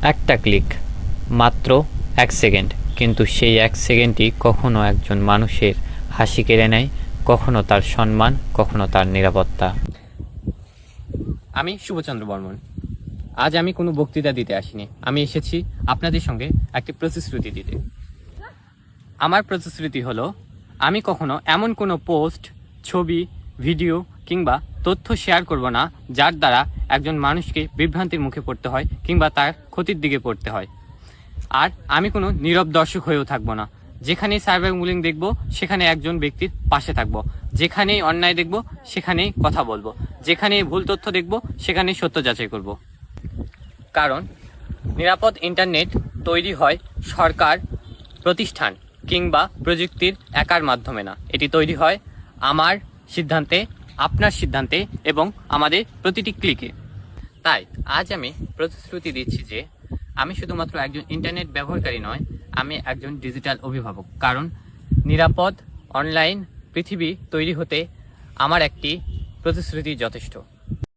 একটা ক্লিক, মাত্র 1 সেকেন্ড, কিন্তু সেই 1 সেকেন্ডই কখনো একজন মানুষের হাসি কেড়ে নেয়, কখনো তার সম্মান, কখনো তার নিরাপত্তা। আমি শুভচন্দ্র বর্মন। আজ আমি কোনো বক্তৃতা দিতে আসিনি, আমি এসেছি আপনাদের সঙ্গে একটি প্রতিশ্রুতি দিতে। আমার প্রতিশ্রুতি হলো, আমি কখনো এমন কোনো পোস্ট, ছবি, ভিডিও কিংবা তথ্য শেয়ার করব না যার দ্বারা একজন মানুষকে বিভ্রান্তির মুখে পড়তে হয় কিংবা তার ক্ষতির দিকে পড়তে হয়। আর আমি কোনো নীরব দর্শক হয়েও থাকবো না। যেখানেই সাইবার বুলিং দেখব সেখানে একজন ব্যক্তির পাশে থাকব, যেখানেই অন্যায় দেখব সেখানেই কথা বলবো, যেখানেই ভুল তথ্য দেখব সেখানেই সত্য যাচাই করব। কারণ নিরাপদ ইন্টারনেট তৈরি হয় সরকার, প্রতিষ্ঠান কিংবা প্রযুক্তির একার মাধ্যমে না, এটি তৈরি হয় আমার সিদ্ধান্তে, আপনার সিদ্ধান্তে এবং আমাদের প্রতিটি ক্লিকে। তাই আজ আমি প্রতিশ্রুতি দিচ্ছি যে আমি শুধুমাত্র একজন ইন্টারনেট ব্যবহারকারী নয়, আমি একজন ডিজিটাল অভিভাবক। কারণ নিরাপদ অনলাইন পৃথিবী তৈরি হতে আমার একটি প্রতিশ্রুতি যথেষ্ট।